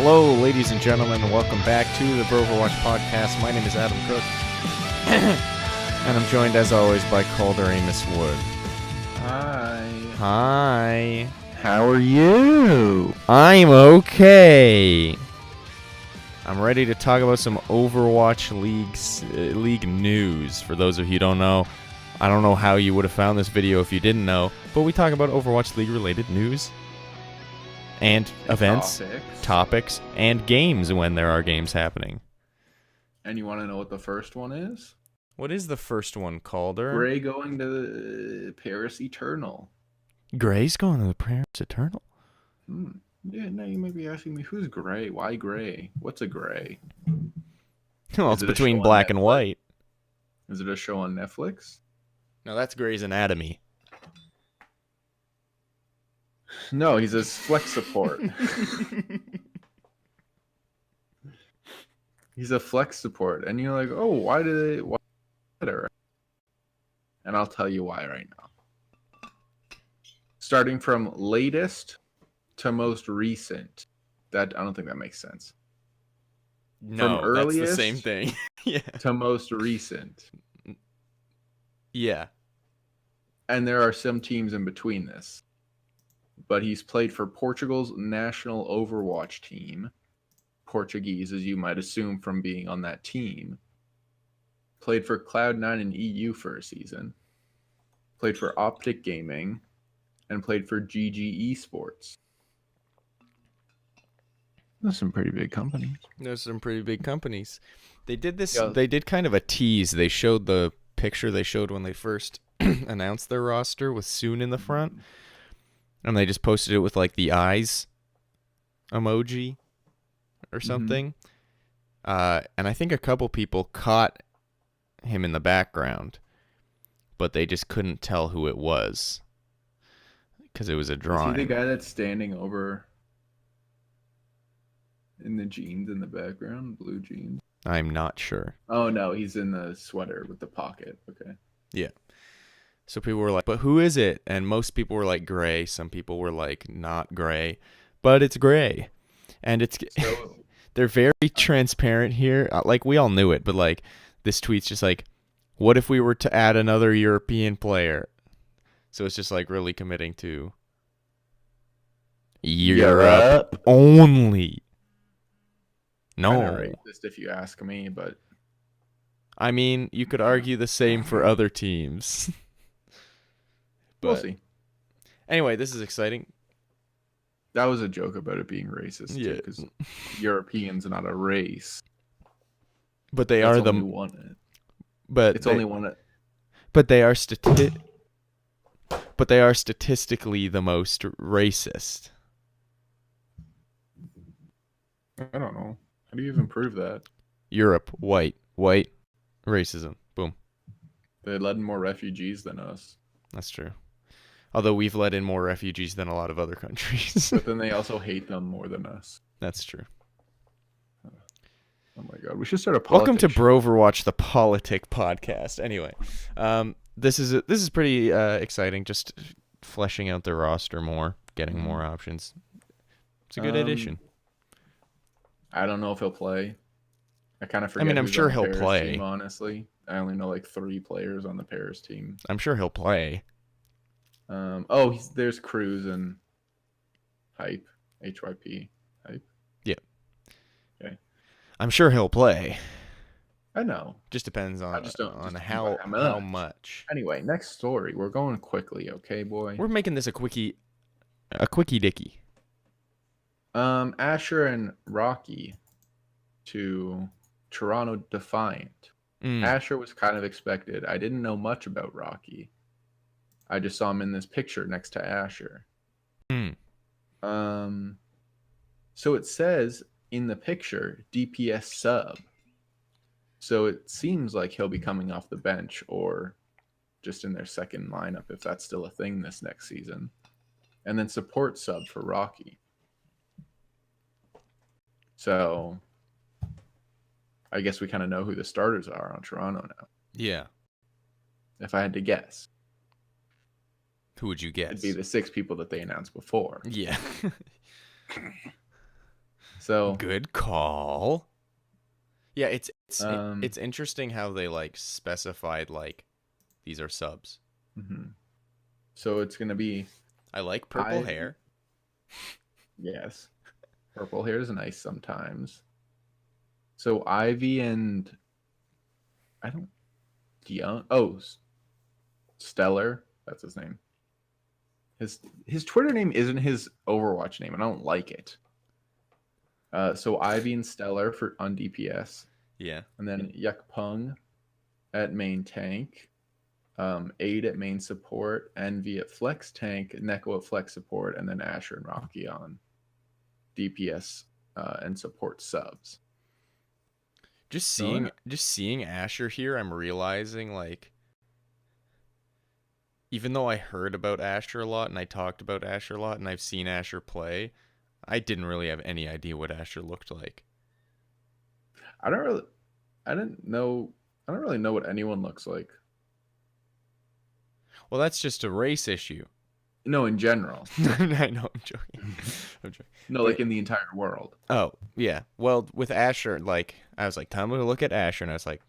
Hello, ladies and gentlemen, and welcome back to the Broverwatch podcast. My name is Adam Cook, and I'm joined, as always, by Calder Amos Wood. Hi. Hi. How are you? I'm okay. I'm ready to talk about some Overwatch League news. For those of you who don't know, I don't know how you would have found this video if you didn't know, but we talk about Overwatch League related news and events, topics, and games when there are games happening. And you want to know what the first one is? What is the first one, Calder? Greyy going to the Paris Eternal. Grey's going to the Paris Eternal? Yeah, now you may be asking me, who's Greyy? Why Greyy? What's a Grey? Well, it's between black and white. Is it a show on Netflix? No, that's Grey's Anatomy. No, he's a flex support. He's a flex support. And you're like, oh, why better? And I'll tell you why right now. Starting from latest to most recent. I don't think that makes sense. No, from earliest that's the same thing. Yeah. To most recent. Yeah. And there are some teams in between this. But he's played for Portugal's national Overwatch team. Portuguese, as you might assume from being on that team. Played for Cloud9 and EU for a season. Played for Optic Gaming. And played for GG Esports. Those are some pretty big companies. There's some pretty big companies. They did this. Yeah. They did kind of a tease. They showed the picture they showed when they first announced their roster with Soon in the front. And they just posted it with like the eyes emoji or something. And I think a couple people caught him in the background, but they just couldn't tell who it was because it was a drawing. Is he the guy that's standing over in the jeans in the background? Blue jeans? I'm not sure. Oh, no, he's in the sweater with the pocket. Okay. Yeah. So people were like, but who is it? And most people were like Greyy. Some people were like, not Greyy. But it's Greyy. And it's they're very transparent here. Like, we all knew it, but like, this tweet's just like, what if we were to add another European player? So it's just like really committing to Europe only. No. Kind of racist if you ask me, but I mean, you could argue the same for other teams. We'll see. Anyway, this is exciting. That was a joke about it being racist, Yeah, because Europeans are not a race. But they That's are the only one. But It's they, only one. But they are statistically the most racist. I don't know. How do you even prove that? Europe, white, racism. Boom. They let in more refugees than us. That's true. Although we've let in more refugees than a lot of other countries. But then they also hate them more than us. That's true. Oh my god, we should start a Welcome to politics show. Broverwatch, the politic podcast. Anyway, this is pretty exciting. Just fleshing out their roster more, getting more options. It's a good addition. I don't know if he'll play. I kind of forget. I mean, I'm who's sure on the he'll Paris play. Team, honestly, I only know like 3 players on the Paris team. I'm sure he'll play. There's Cruz and Hype, HYP, Hype. Yeah. Okay. I'm sure he'll play. I know. Just depends on how much. Anyway, next story. We're going quickly, okay, boy. We're making this a quickie dicky. Asher and Roky to Toronto Defiant. Asher was kind of expected. I didn't know much about Roky. I just saw him in this picture next to Asher. So it says in the picture, DPS sub. So it seems like he'll be coming off the bench or just in their second lineup, if that's still a thing this next season. And then support sub for Roky. So I guess we kind of know who the starters are on Toronto now. Yeah. If I had to guess. Who would you guess? It'd be the 6 people that they announced before. Yeah. So, Good call. Yeah, um, it's interesting how they like specified like these are subs. mhm. So it's gonna be I like purple Ivy. hair. Yes, purple hair is nice sometimes. So Ivy and I don't Dion. Oh, Stellar. That's his name. His Twitter name isn't his Overwatch name, and I don't like it. So Ivy and Stellar for on DPS, Yeah. and then Yukpung at main tank, Aid at main support, Envy at flex tank, Neko at flex support, and then Asher and Roky on DPS and support subs. So yeah. Just seeing Asher here, I'm realizing like even though I heard about Asher a lot and I talked about Asher a lot and I've seen Asher play, I didn't really have any idea what Asher looked like. I don't really, I didn't know, I don't really know what anyone looks like. Well, that's just a race issue. No, in general. I know, I'm joking. I'm joking. No, But like in the entire world. oh, yeah. Well, with Asher, like I was like, time to look at Asher and I was like,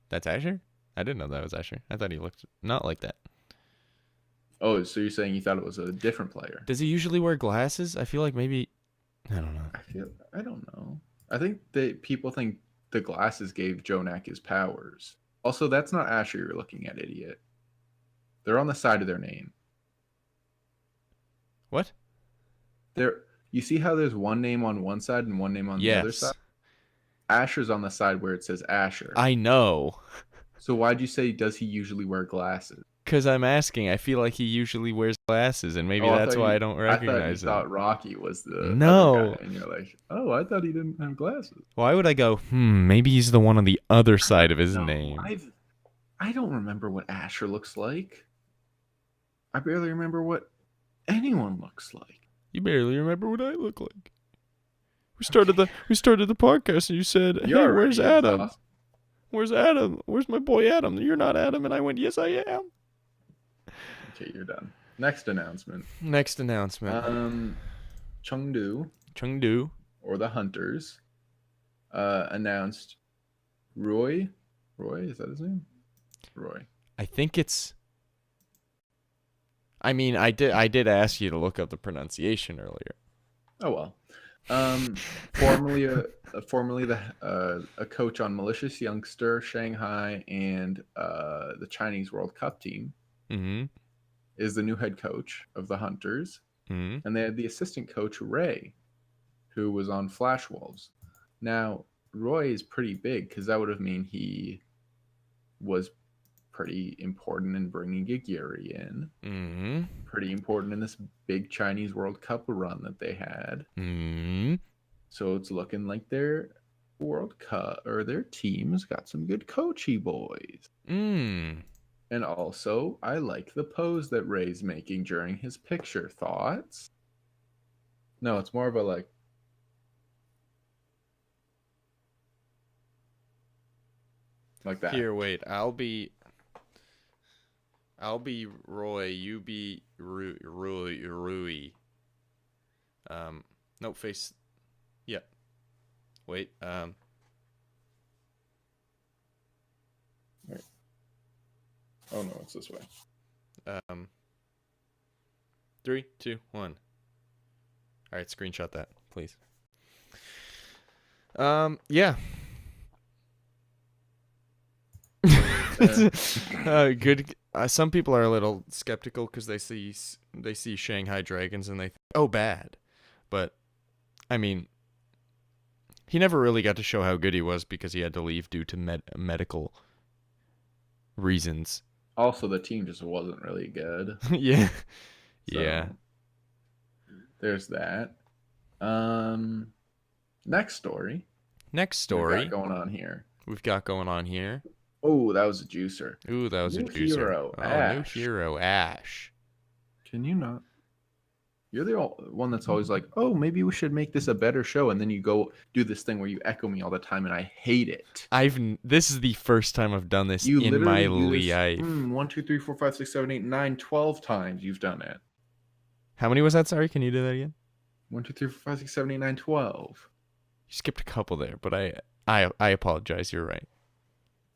that's Asher? I didn't know that was Asher. I thought he looked not like that. Oh, so you're saying you thought it was a different player? Does he usually wear glasses? I feel like maybe I don't know. I don't know. I think that people think the glasses gave Jonak his powers. Also, that's not Asher you're looking at, idiot. They're on the side of their name. What? You see how there's one name on one side and one name on the other Yes. side? Asher's on the side where it says Asher. I know. So why'd you say does he usually wear glasses? Because I'm asking. I feel like he usually wears glasses, and maybe Oh, that's why I don't recognize I thought him. Rocky was the No. other guy, and you're like, oh, I thought he didn't have glasses. Why would I go, maybe he's the one on the other side of his No, name? I don't remember what Asher looks like. I barely remember what anyone looks like. You barely remember what I look like. We started the podcast and you said, "Hey, You're where's already Adam? exhausted. Where's Adam? Where's my boy Adam? You're not Adam." And I went, "Yes, I am." Okay, you're done. Next announcement. Next announcement. Chengdu, or the Hunters, announced Roy. Roy, is that his name? Roy. I think it's. I mean, I did ask you to look up the pronunciation earlier. Oh well. Formerly a coach on Malicious Youngster, Shanghai, and the Chinese World Cup team, is the new head coach of the Hunters, and they had the assistant coach Ray, who was on Flash Wolves. Now Roy is pretty big because that would have mean he was pretty important in bringing Giguri in. Pretty important in this big Chinese World Cup run that they had. So it's looking like their World Cup or their team's got some good coachy boys. And also, I like the pose that Ray's making during his picture. Thoughts? No, it's more of a like. Like that. Here, wait. I'll be Roy. You be Rui. No face. Yeah. Wait. Wait. Oh no, it's this way. 3, 2, 1. All right, screenshot that, please. Yeah. Good. Some people are a little skeptical because they see Shanghai Dragons and they think, oh, bad. But I mean, he never really got to show how good he was because he had to leave due to medical reasons. Also, the team just wasn't really good. Yeah. So, yeah. There's that. Next story. We've got going on here. Oh, that was a juicer. Ooh, that was new a juicer. Hero, New hero, Ashe. Can you not? You're the one that's always like, oh, maybe we should make this a better show. And then you go do this thing where you echo me all the time, and I hate it. This is the first time I've done this in my life. 1, 2, 3, 4, 5, 6, 7, 8, 9, 12 times you've done it. How many was that? Sorry, can you do that again? 1, 2, 3, 4, 5, 6, 7, 8, 9, 12. You skipped a couple there, but I apologize. You're right.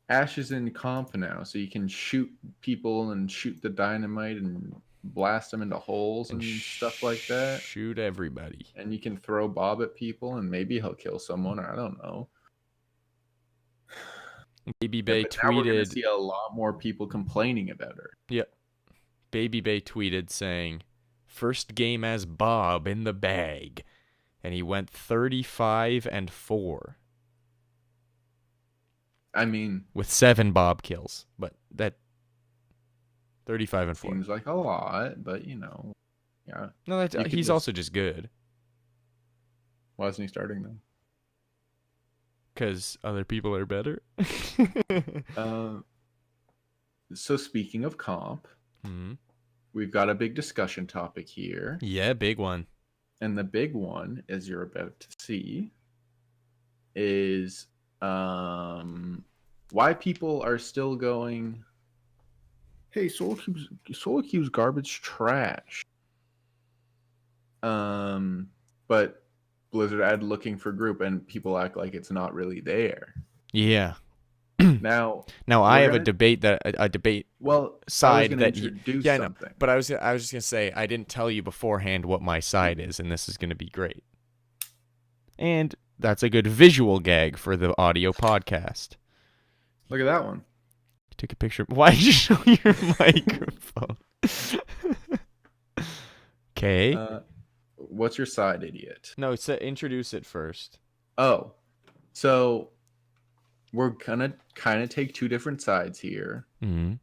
Ashe is in comp now, so you can shoot people and shoot the dynamite and blast them into holes and stuff like that. Shoot everybody. And you can throw Bob at people, and maybe he'll kill someone. I don't know. Baby Bay but now we're gonna tweeted. see a lot more people complaining about her. Yep. Baby Bay tweeted saying, "First game as Bob in the bag," and he went 35-4. I mean, with 7 Bob kills, but that 35-4 seems like a lot, but yeah. No, he's also just good. Why isn't he starting then? Because other people are better. So speaking of comp, we've got a big discussion topic here. Yeah, big one. And the big one, as you're about to see, is why people are still going, hey, solo queue's garbage trash. But Blizzard add looking for group, and people act like it's not really there. Yeah. Now I have a debate side that something. But I was just gonna say I didn't tell you beforehand what my side is, and this is gonna be great. And that's a good visual gag for the audio podcast. Look at that one. You took a picture. Why did you show your microphone? Okay. What's your side, idiot? No, introduce it first. Oh, so we're gonna kind of take two different sides here. Mm-hmm.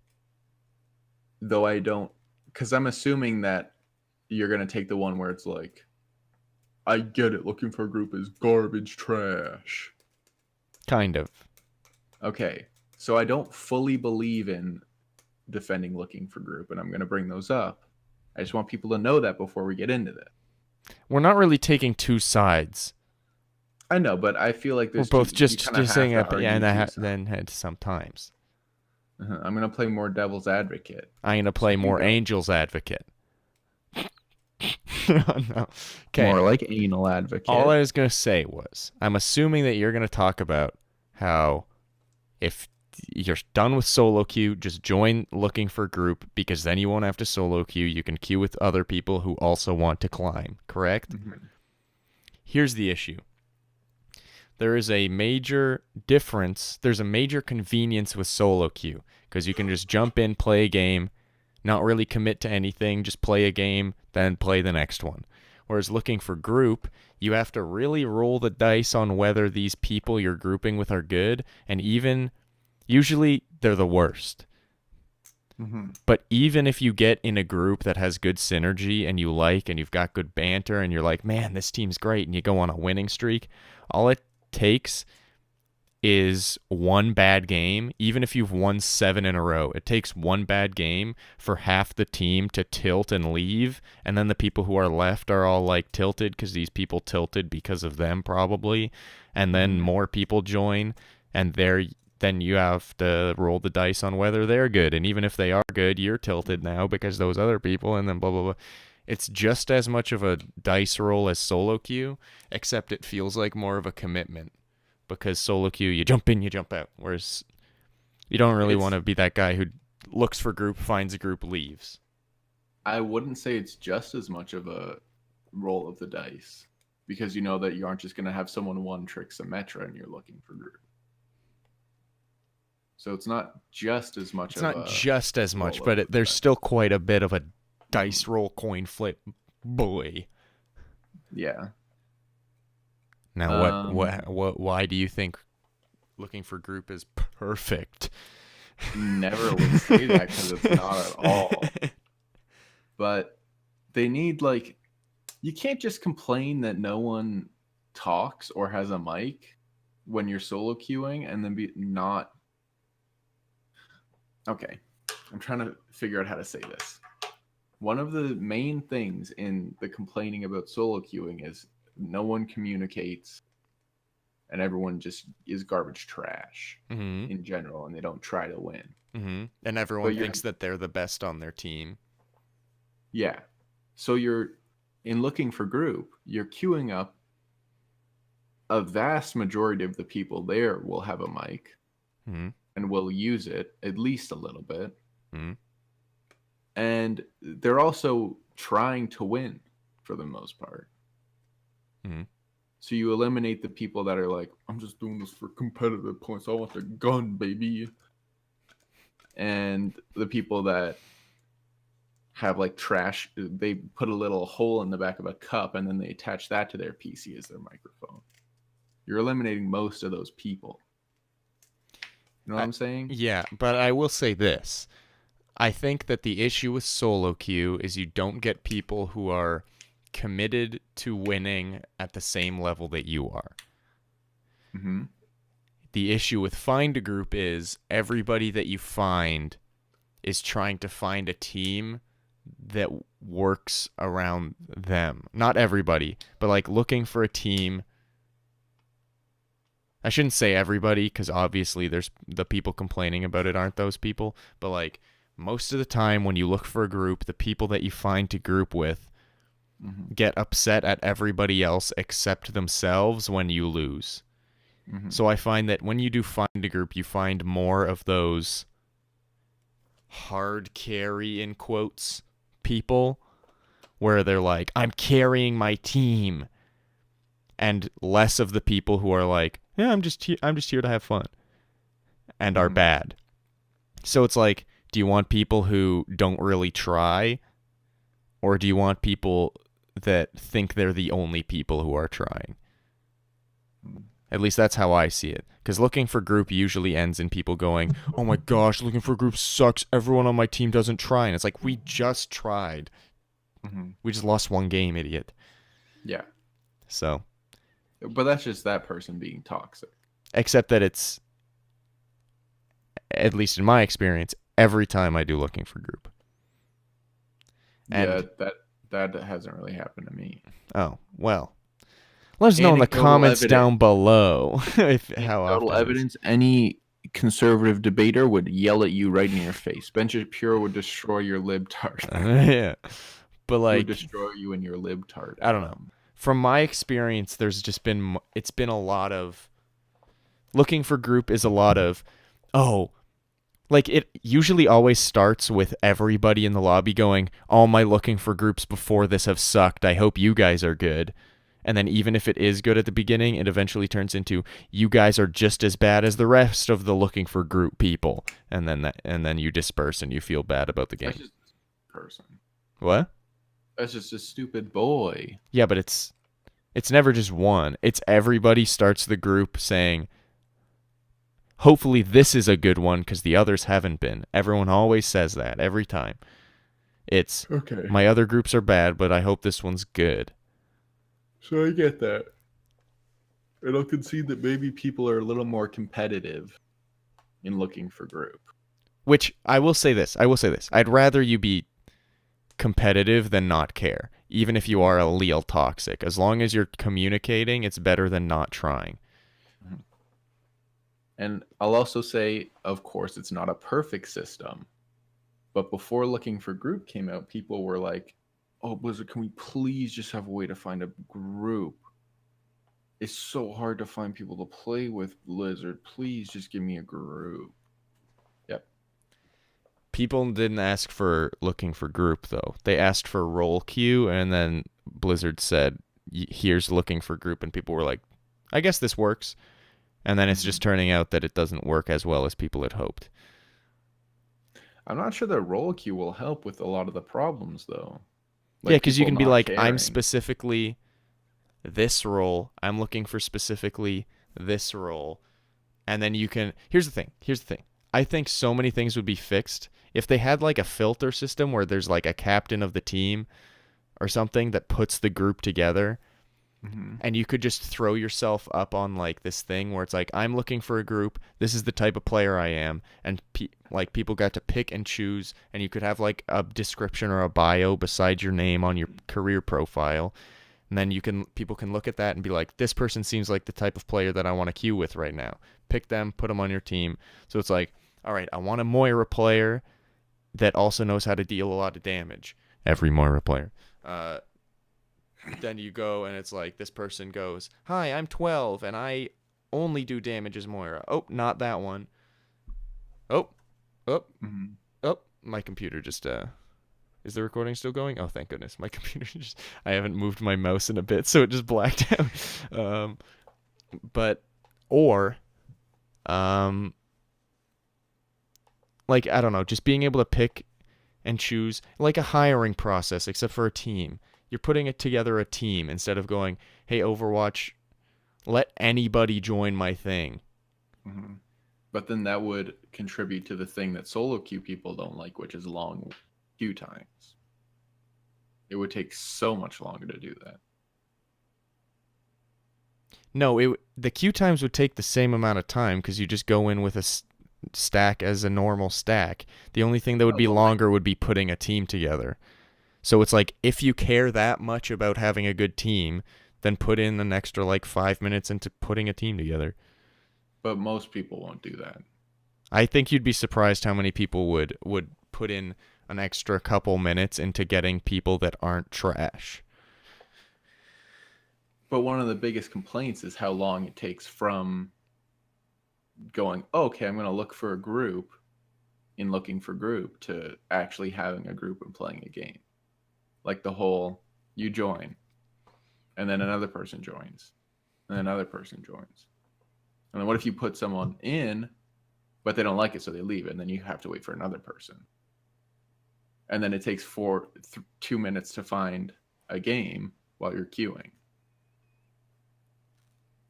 Though I don't, because I'm assuming that you're gonna take the one where it's like, I get it, looking for a group is garbage trash. Kind of. Okay, so I don't fully believe in defending looking for group, and I'm gonna bring those up. I just want people to know that before we get into this. We're not really taking two sides. I know, but I feel like there's we're both just saying it, and then sometimes. I'm gonna play more devil's advocate. I'm gonna play more angel's advocate. No. Okay. More like anal advocate. All I was gonna say was, I'm assuming that you're gonna talk about how if you're done with solo queue, just join looking for group, because then you won't have to solo queue. You can queue with other people who also want to climb, correct? Mm-hmm. Here's the issue. There is a major difference. There's a major convenience with solo queue, because you can just jump in, play a game, not really commit to anything, just play a game, then play the next one. Whereas looking for group, you have to really roll the dice on whether these people you're grouping with are good, and even usually they're the worst. Mm-hmm. But even if you get in a group that has good synergy and you've got good banter and you're like, man, this team's great, and you go on a winning streak, all it takes is one bad game. Even if you've won 7 in a row, it takes one bad game for half the team to tilt and leave, and then the people who are left are all like tilted because these people tilted because of them probably, and then more people join, and then you have to roll the dice on whether they're good, and even if they are good, you're tilted now because those other people, and then blah blah blah. It's just as much of a dice roll as solo queue, except it feels like more of a commitment, because solo queue, you jump in, you jump out, whereas you don't really want to be that guy who looks for group, finds a group, leaves. I wouldn't say it's just as much of a roll of the dice, because you know that you aren't just going to have someone one trick Symmetra and you're looking for group. So it's not just as much. It's not just as much, but there's still quite a bit of a dice roll, coin flip, boy. Yeah. Now, why do you think looking for group is perfect? Never would say that, because it's not at all. But they need, like, you can't just complain that no one talks or has a mic when you're solo queuing and then be not. Okay, I'm trying to figure out how to say this. One of the main things in the complaining about solo queuing is no one communicates and everyone just is garbage trash in general, and they don't try to win. Mm-hmm. And everyone thinks that they're the best on their team. Yeah. So you're in looking for group, you're queuing up. A vast majority of the people there will have a mic Mm-hmm. and will use it at least a little bit. Mm-hmm. And they're also trying to win for the most part. Mm-hmm. So you eliminate the people that are like, I'm just doing this for competitive points. I want the gun, baby. And the people that have like trash, they put a little hole in the back of a cup and then they attach that to their PC as their microphone. You're eliminating most of those people. You know what I'm saying? Yeah, but I will say this. I think that the issue with solo queue is you don't get people who are committed to winning at the same level that you are. Mm-hmm. The issue with find a group is everybody that you find is trying to find a team that works around them. Not everybody, but like looking for a team. I shouldn't say everybody, because obviously there's the people complaining about it aren't those people, but like most of the time when you look for a group, the people that you find to group with get upset at everybody else except themselves when you lose. Mm-hmm. So I find that when you do find a group, you find more of those hard carry in quotes people where they're like, I'm carrying my team, and less of the people who are like, yeah, I'm just here to have fun and are bad. So it's like, do you want people who don't really try, or do you want people that think they're the only people who are trying? At least that's how I see it. Because looking for group usually ends in people going, oh my gosh, looking for group sucks. Everyone on my team doesn't try. And it's like, we just tried. Mm-hmm. We just lost one game, idiot. Yeah. So. But that's just that person being toxic. Except that it's, at least in my experience, every time I do looking for group. And yeah, that hasn't really happened to me. Oh, well. Let us know in the comments down below how often. Evidence, any conservative debater would yell at you right in your face. Ben Shapiro would destroy your libtard. Yeah. But like, he would destroy you in your libtard. I don't know. From my experience, it's been a lot of looking for group is a lot of, like it usually always starts with everybody in the lobby going, all my looking for groups before this have sucked. I hope you guys are good. And then even if it is good at the beginning, it eventually turns into, you guys are just as bad as the rest of the looking for group people. And then you disperse and you feel bad about the game. That's just a person. What? That's just a stupid boy. Yeah, but it's never just one. It's everybody starts the group saying, hopefully this is a good one because the others haven't been. Everyone always says that every time. It's, okay, my other groups are bad, but I hope this one's good. So I get that. And I'll concede that maybe people are a little more competitive in looking for group. Which, I will say this. I'd rather you be competitive than not care. Even if you are a little toxic. As long as you're communicating, it's better than not trying. And I'll also say, of course, it's not a perfect system. But before looking for group came out, people were like, oh, Blizzard, can we please just have a way to find a group? It's so hard to find people to play with, Blizzard. Please just give me a group. Yep. People didn't ask for looking for group, though. They asked for role queue, and then Blizzard said, here's looking for group, and people were like, I guess this works. And then it's just turning out that it doesn't work as well as people had hoped. I'm not sure that role queue will help with a lot of the problems, though. Like, yeah, because you can be like, caring. I'm specifically this role. I'm looking for specifically this role. And then you can... Here's the thing. I think so many things would be fixed if they had like a filter system where there's like a captain of the team or something that puts the group together. Mm-hmm. And you could just throw yourself up on like this thing where it's like, I'm looking for a group. This is the type of player I am. And people got to pick and choose. And you could have like a description or a bio beside your name on your career profile. And then people can look at that and be like, this person seems like the type of player that I want to queue with right now. Pick them, put them on your team. So it's like, all right, I want a Moira player that also knows how to deal a lot of damage. Every Moira player. then you go and it's like this person goes, "Hi, I'm 12 and I only do damage as Moira." Oh, not that one. Oh, oh, Mm-hmm. oh. My computer just is the recording still going? Oh, thank goodness. My computer just I haven't moved my mouse in a bit, so it just blacked out. But or like I don't know, just being able to pick and choose like a hiring process except for a team. You're putting it together a team instead of going, "Hey Overwatch, let anybody join my thing." Mm-hmm. But then that would contribute to the thing that solo queue people don't like, which is long queue times. It would take so much longer to do that. No, the queue times would take the same amount of time because you just go in with a stack as a normal stack. The only thing that would be longer would be putting a team together. So it's like, if you care that much about having a good team, then put in an extra like 5 minutes into putting a team together. But most people won't do that. I think you'd be surprised how many people would put in an extra couple minutes into getting people that aren't trash. But one of the biggest complaints is how long it takes from going, oh, okay, I'm going to look for a group, in looking for group, to actually having a group and playing a game. Like the whole, you join, and then another person joins, and another person joins. And then what if you put someone in, but they don't like it, so they leave, and then you have to wait for another person. And then it takes 2 minutes to find a game while you're queuing.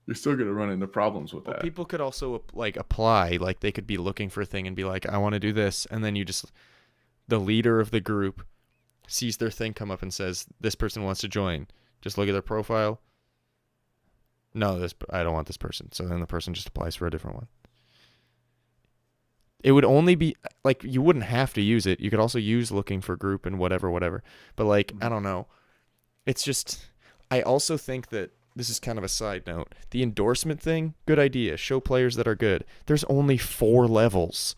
You're still going to run into problems with that. People could also like apply, like they could be looking for a thing and be like, "I want to do this," and then the leader of the group sees their thing come up and says, "This person wants to join." Just look at their profile. No, I don't want this person. So then the person just applies for a different one. It would only be like, you wouldn't have to use it. You could also use looking for group and whatever. But like, I don't know. It's just, I also think that this is kind of a side note. The endorsement thing, good idea. Show players that are good. There's only 4 levels.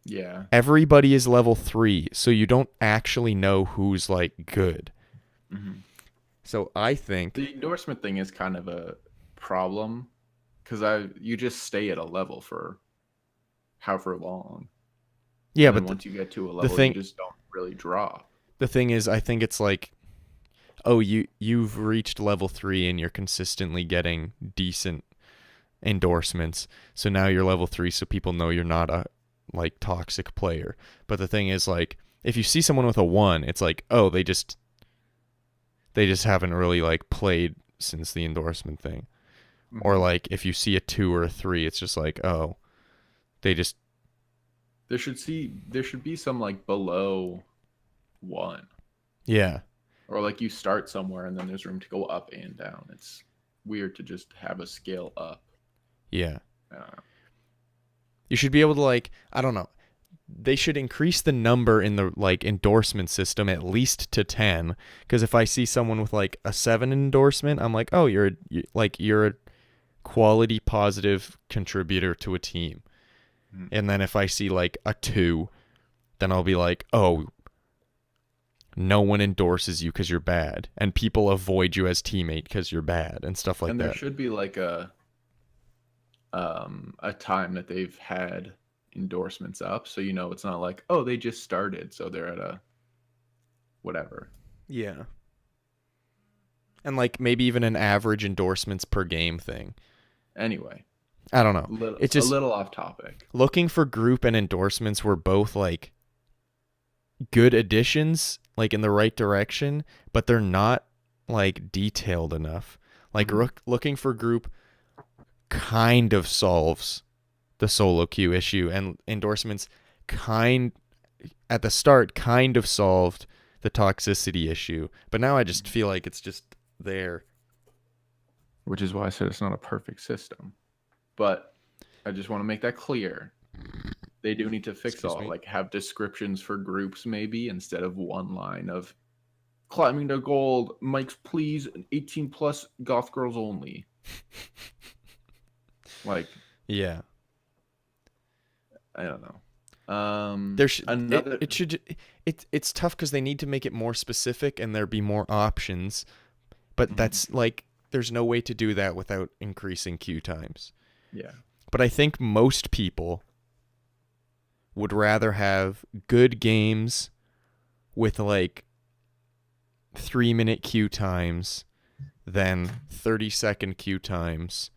Yeah. Everybody is level 3, so you don't actually know who's like good. Mm-hmm. So I think the endorsement thing is kind of a problem because you just stay at a level for however long. Yeah, and but once you get to a level, you just don't really drop. The thing is, I think it's like, oh, you've reached level 3 and you're consistently getting decent endorsements. So now you're level 3, so people know you're not a like toxic player. But the thing is, like, if you see someone with a 1, it's like, oh, they just haven't really like played since the endorsement thing. Mm-hmm. Or like if you see a 2 or a 3, it's just like, oh, they just. There should be some like below 1. Yeah. Or like you start somewhere and then there's room to go up and down. It's weird to just have a scale up. Yeah. You should be able to like, I don't know. They should increase the number in the like endorsement system at least to 10, because if I see someone with like a 7 endorsement, I'm like, oh, you're a quality positive contributor to a team. Mm-hmm. And then if I see like a 2, then I'll be like, oh, no one endorses you because you're bad, and people avoid you as teammate because you're bad, and stuff like that. And there should be like a time that they've had endorsements up, so it's not like, oh, they just started, so they're at a whatever. Yeah. And like maybe even an average endorsements per game thing. Anyway, I don't know. It's just a little off topic. Looking for group and endorsements were both like good additions, like in the right direction, but they're not like detailed enough. Like looking for group kind of solves the solo queue issue, and endorsements at the start kind of solved the toxicity issue, but now I just feel like it's just there, which is why I said it's not a perfect system. But I just want to make that clear. They do need to fix like have descriptions for groups maybe, instead of one line of climbing to gold, Mike's please, 18 plus goth girls only. Like, yeah, I don't know. It's tough because they need to make it more specific and there be more options, But that's like, there's no way to do that without increasing queue times. Yeah. But I think most people would rather have good games with like 3-minute queue times than 30-second queue times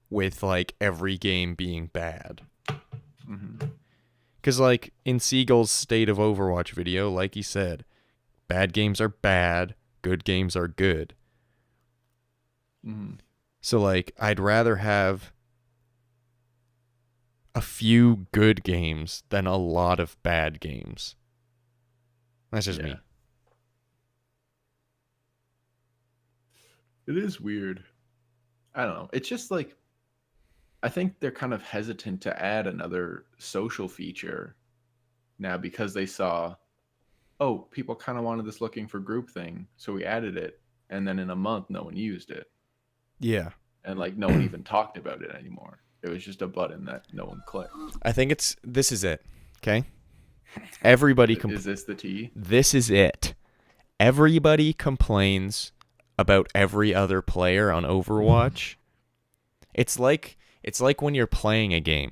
with like every game being bad. Because like in Seagull's State of Overwatch video, like he said, bad games are bad, good games are good. So like I'd rather have a few good games than a lot of bad games. That's just me. It is weird. I don't know. It's just like, I think they're kind of hesitant to add another social feature now because they saw, oh, people kind of wanted this looking for group thing, so we added it, and then in a month no one used it. Yeah. And like no one even talked about it anymore. It was just a button that no one clicked. I think this is it. Okay? Everybody Is this the tea? This is it. Everybody complains about every other player on Overwatch. It's like when you're playing a game.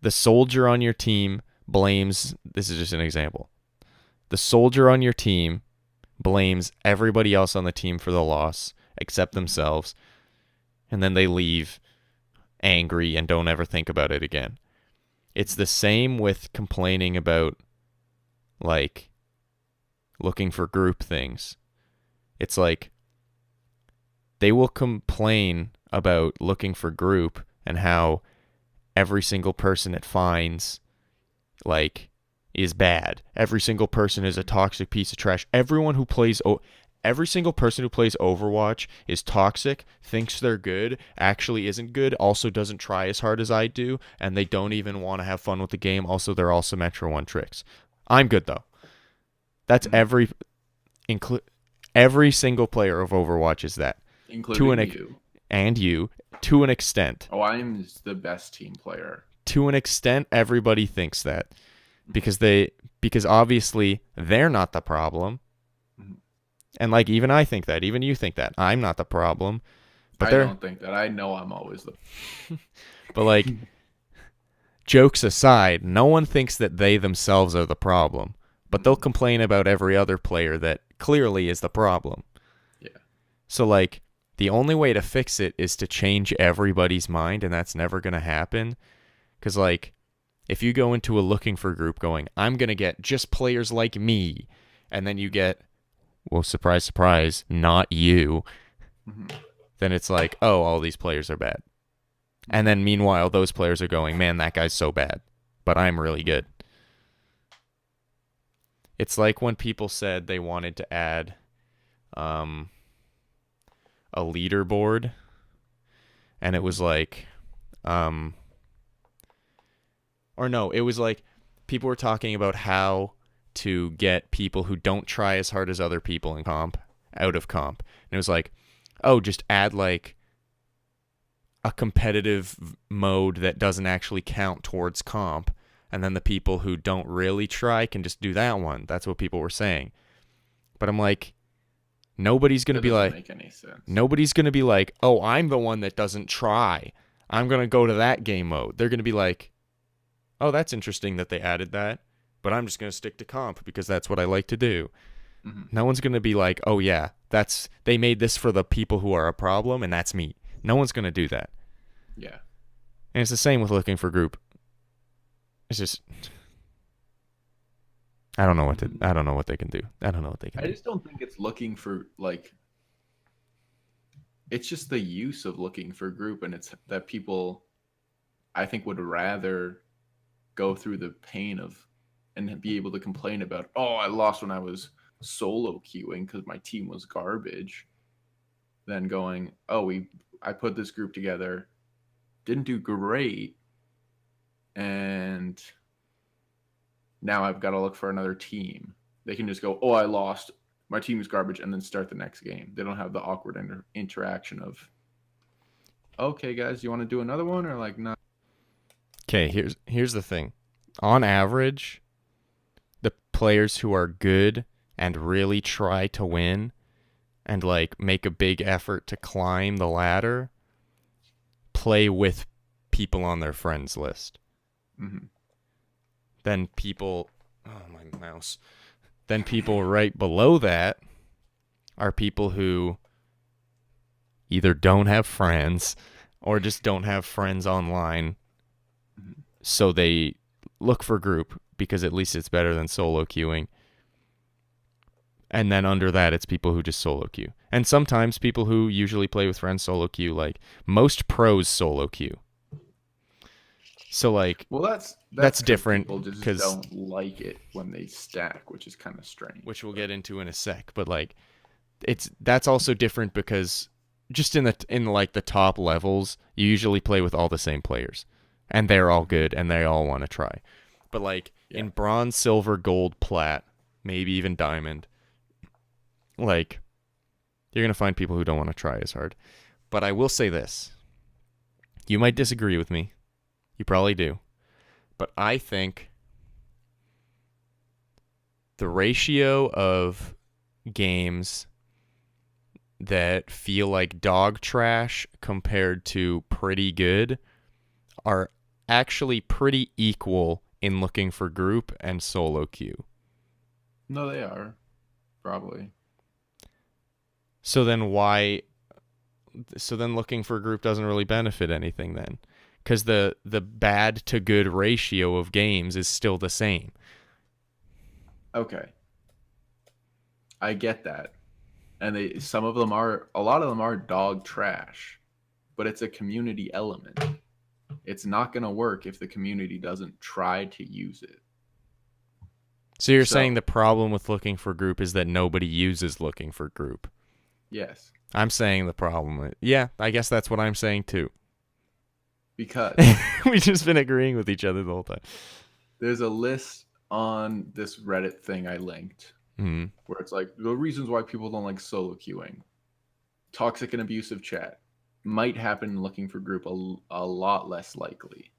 The soldier on your team blames, this is just an example. The soldier on your team blames everybody else on the team for the loss except themselves, and then they leave angry and don't ever think about it again. It's the same with complaining about like looking for group things. It's like they will complain about looking for group and how every single person it finds like is bad. Every single person is a toxic piece of trash. Every single person who plays Overwatch is toxic, thinks they're good, actually isn't good, also doesn't try as hard as I do, and they don't even want to have fun with the game. Also, they're all Symmetra 1 tricks. I'm good though. That's every single player of Overwatch is that. Including you. And you, to an extent. Oh, I'm the best team player. To an extent, everybody thinks that. Because obviously they're not the problem. And like even I think that, even you think that. I'm not the problem. But I don't think that. I know I'm always the But like jokes aside, no one thinks that they themselves are the problem. But they'll complain about every other player that clearly is the problem. Yeah. So like the only way to fix it is to change everybody's mind, and that's never going to happen. Because, like, if you go into a looking for group going, I'm going to get just players like me, and then you get, well, surprise, surprise, not you, then it's like, oh, all these players are bad. And then meanwhile, those players are going, man, that guy's so bad, but I'm really good. It's like when people said they wanted to add a leaderboard, and it was like it was like people were talking about how to get people who don't try as hard as other people in comp out of comp, and it was like, oh, just add like a competitive mode that doesn't actually count towards comp, and then the people who don't really try can just do that one. That's what people were saying. But I'm like, nobody's going to be like, make any sense. Nobody's going to be like, oh, I'm the one that doesn't try. I'm going to go to that game mode. They're going to be like, oh, that's interesting that they added that, but I'm just going to stick to comp because that's what I like to do. No one's going to be like, oh yeah, they made this for the people who are a problem, and that's me. No one's going to do that. Yeah. And it's the same with looking for group. It's just, I don't know what they can do. I don't know what they can do. I just don't think it's looking for like, it's just the use of looking for group, and it's that people, I think, would rather go through the pain of and be able to complain about, oh, I lost when I was solo queuing because my team was garbage, than going, oh, I put this group together, didn't do great, and now I've got to look for another team. They can just go, oh, I lost, my team is garbage, and then start the next game. They don't have the awkward interaction of, okay, guys, you want to do another one, or like, not? Okay, here's the thing. On average, the players who are good and really try to win and like make a big effort to climb the ladder, play with people on their friends list. Mm-hmm. Then people, oh my mouse. Then people right below that are people who either don't have friends or just don't have friends online. Mm-hmm. So they look for group because at least it's better than solo queuing. And then under that, it's people who just solo queue. And sometimes people who usually play with friends solo queue, like most pros solo queue. So like, Well, that's 'cause different people just because, don't like it when they stack, which is kind of strange. which we'll get into in a sec, but like, that's also different because just in like the top levels, you usually play with all the same players, and they're all good and they all want to try. But like in bronze, silver, gold, plat, maybe even diamond, like you're gonna find people who don't want to try as hard. But I will say this: you might disagree with me, you probably do, but I think the ratio of games that feel like dog trash compared to pretty good are actually pretty equal in looking for group and solo queue. No, they are probably. So then why? So then looking for group doesn't really benefit anything then, because the bad to good ratio of games is still the same. Okay, I get that, and a lot of them are dog trash, but it's a community element. It's not going to work if the community doesn't try to use it. So you're saying the problem with looking for group is that nobody uses looking for group. Yes. I'm saying the problem. Yeah, I guess that's what I'm saying too. Because we've just been agreeing with each other the whole time. There's a list on this Reddit thing I linked where it's like the reasons why people don't like solo queuing. Toxic and abusive chat might happen looking for group a lot less likely.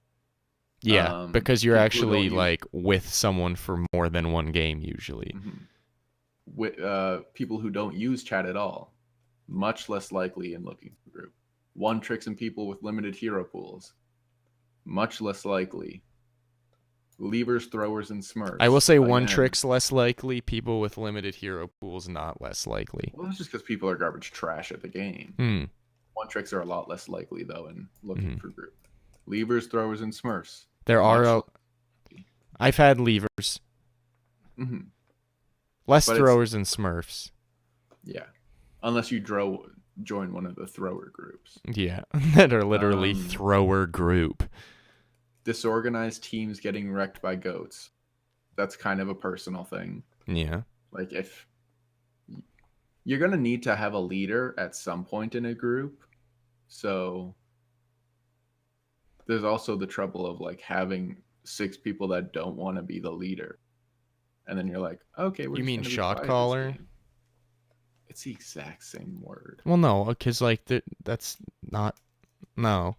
Yeah, because you're actually like with someone for more than one game usually. With people who don't use chat at all, much less likely in looking for group. One tricks and people with limited hero pools, much less likely. Levers, throwers, and smurfs. I will say one trick's less likely. People with limited hero pools not less likely. Well, that's just because people are garbage trash at the game. One tricks are a lot less likely though in looking for group. Levers, throwers, and smurfs. There are. I've had levers. Less throwers and smurfs. Yeah, unless you join one of the thrower groups. Yeah, that are literally thrower group. Disorganized teams getting wrecked by goats. That's kind of a personal thing. Yeah. Like if you're going to need to have a leader at some point in a group. So there's also the trouble of like having 6 people that don't want to be the leader. And then you're like, okay, you mean shot caller? It's the exact same word. Well, no, because like that's not no.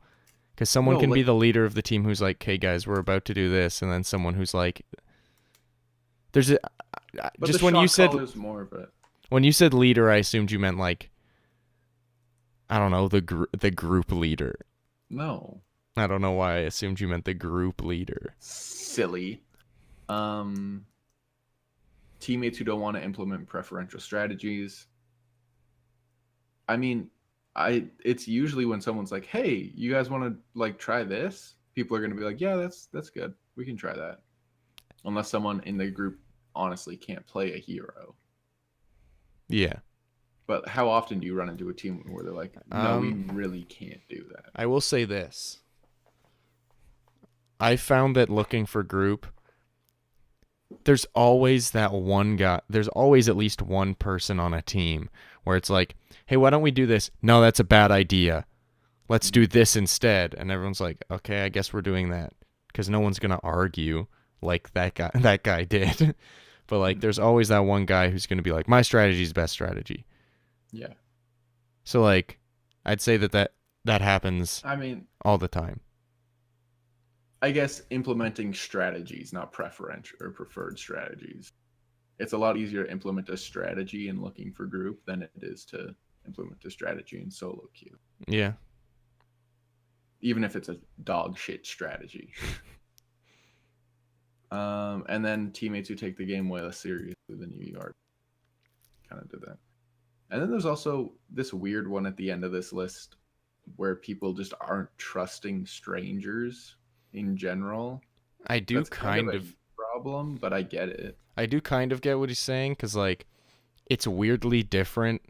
Because someone can be the leader of the team who's like, "Okay, guys, we're about to do this," and then someone who's like, "There's a." But just the when you said more of it. When you said leader, I assumed you meant like, I don't know, the group leader. No. I don't know why I assumed you meant the group leader. Silly. Teammates who don't want to implement preferential strategies. I mean, it's usually when someone's like, "Hey, you guys want to like try this?" People are going to be like, "Yeah, that's good. We can try that." Unless someone in the group honestly can't play a hero. Yeah. But how often do you run into a team where they're like, "No, we really can't do that." I will say this. I found that looking for group, there's always that one guy. There's always at least one person on a team where it's like, "Hey, why don't we do this?" "No, that's a bad idea. Let's do this instead." And everyone's like, "Okay, I guess we're doing that." Because no one's gonna argue like that guy did. But like, there's always that one guy who's gonna be like, "My strategy is best strategy." Yeah. So like, I'd say that happens. I mean, all the time. I guess implementing strategies, not preferential or preferred strategies. It's a lot easier to implement a strategy in looking for group than it is to implement a strategy in solo queue. Yeah. Even if it's a dog shit strategy. And then teammates who take the game way less seriously than you are. Kind of did that. And then there's also this weird one at the end of this list where people just aren't trusting strangers in general. I do That's kind a of problem, but I get it. I do kind of get what he's saying, because like it's weirdly different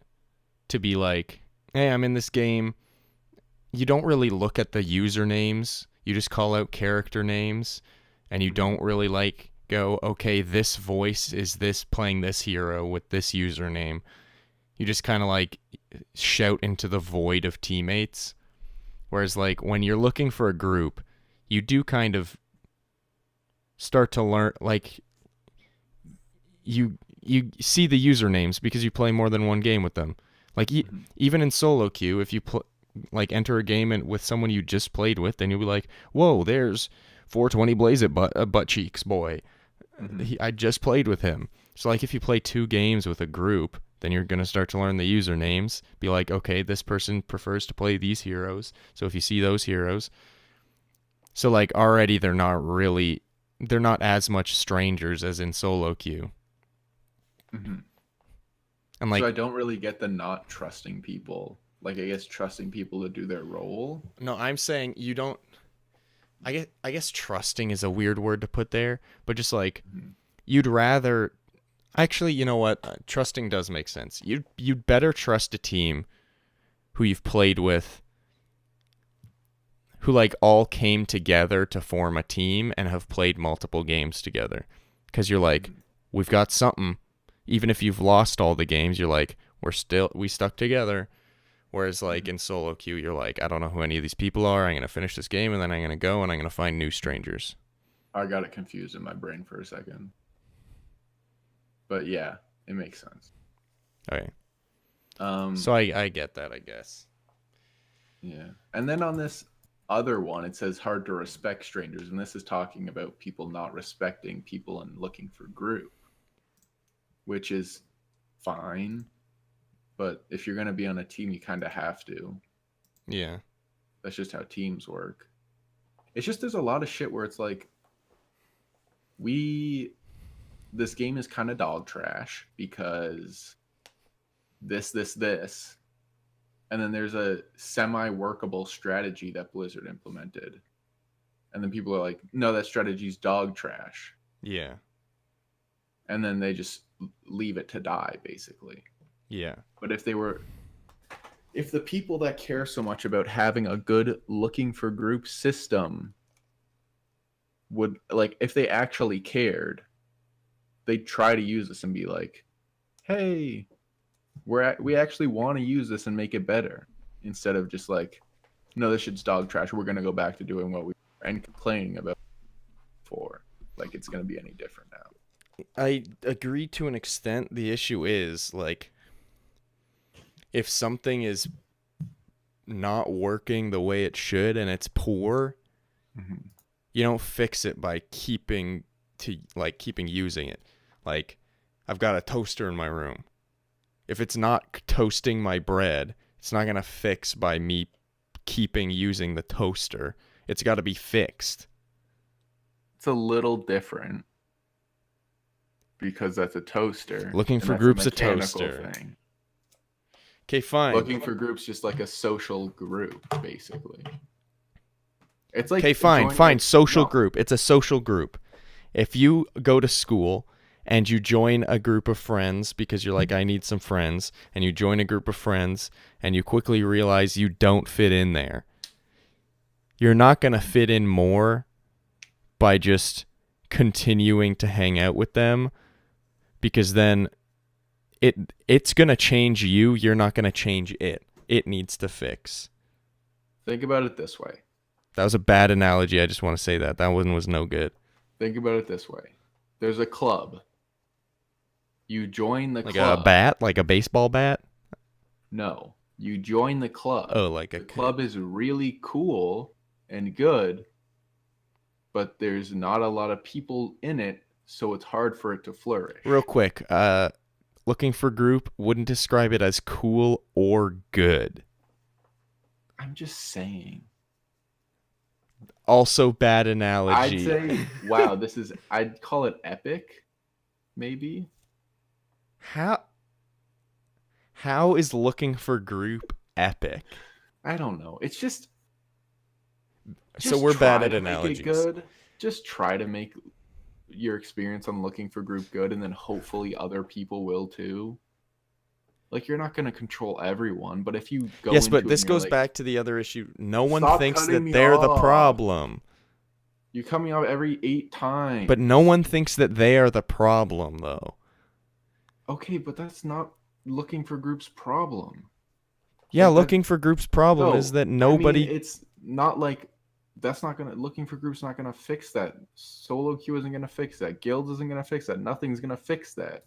to be like, hey, I'm in this game. You don't really look at the usernames. You just call out character names, and you don't really like go, okay, this voice is this playing this hero with this username. You just kind of like shout into the void of teammates. Whereas like when you're looking for a group, you do kind of start to learn, like you see the usernames because you play more than one game with them. Like even in solo queue, if you like enter a game with someone you just played with, then you'll be like, whoa, there's 420 Blaze it butt cheeks boy. I just played with him. So like if you play 2 games with a group, then you're going to start to learn the usernames. Be like, okay, this person prefers to play these heroes. So if you see those heroes. So like already they're not as much strangers as in solo queue. And like, so I don't really get the not trusting people. Like, I guess trusting people to do their role. No, I'm saying you don't. I guess trusting is a weird word to put there, but just like you'd rather. Actually, you know what? Trusting does make sense. You'd better trust a team who you've played with, who like all came together to form a team and have played multiple games together, because you're like, we've got something. Even if you've lost all the games, you're like, we stuck together. Whereas like in solo queue, you're like, I don't know who any of these people are. I'm going to finish this game and then I'm going to go and I'm going to find new strangers. I got it confused in my brain for a second. But yeah, it makes sense. Okay. So I get that, I guess. Yeah. And then on this other one, it says hard to respect strangers. And this is talking about people not respecting people and looking for group, which is fine. But if you're going to be on a team, you kind of have to. Yeah. That's just how teams work. It's just there's a lot of shit where it's like, this game is kind of dog trash because this. And then there's a semi-workable strategy that Blizzard implemented. And then people are like, no, that strategy's dog trash. Yeah. And then they just leave it to die, basically. Yeah. But if the people that care so much about having a good looking for group system would, like, if they actually cared, they'd try to use this and be like, hey, we actually want to use this and make it better, instead of just like, no, this shit's dog trash, we're going to go back to doing what we were and complaining about before. Like, it's going to be any different now. I agree to an extent. The issue is, like, if something is not working the way it should and it's poor, you don't fix it by keeping using it. Like, I've got a toaster in my room. If it's not toasting my bread, it's not going to fix by me keeping using the toaster. It's got to be fixed. It's a little different because that's a toaster. Looking for groups a toaster. Thing. Okay, fine. Looking for groups just like a social group, basically. It's like, okay, fine. Social group. It's a social group. If you go to school and you join a group of friends because you're like, I need some friends, and you join a group of friends and you quickly realize you don't fit in there, you're not going to fit in more by just continuing to hang out with them, because then it's going to change you. You're not going to change it. It needs to fix. Think about it this way. That was a bad analogy. I just want to say that. That one was no good. Think about it this way. There's a club. You join the club. Like a bat? Like a baseball bat? No. You join the club. Oh, like the club is really cool and good, but there's not a lot of people in it so it's hard for it to flourish. Real quick, looking for group wouldn't describe it as cool or good. I'm just saying. Also bad analogy. I'd say, wow, I'd call it epic, maybe. How is looking for group epic? I don't know. It's just so we're bad at try to analogies. make it good. Just try to make your experience on looking for group good, and then hopefully other people will too. Like, you're not going to control everyone, but if you go yes, into but it this and you're goes like, back to the other issue. No one Stop thinks cutting that me they're the off. problem. You're coming off every 8 times. But no one thinks that they are the problem, though. Okay, but that's not looking for group's problem. Yeah, Like, looking for group's problem is that nobody... I mean, it's not like looking for groups not gonna fix that. Solo queue isn't gonna fix that. Guilds isn't gonna fix that. Nothing's gonna fix that.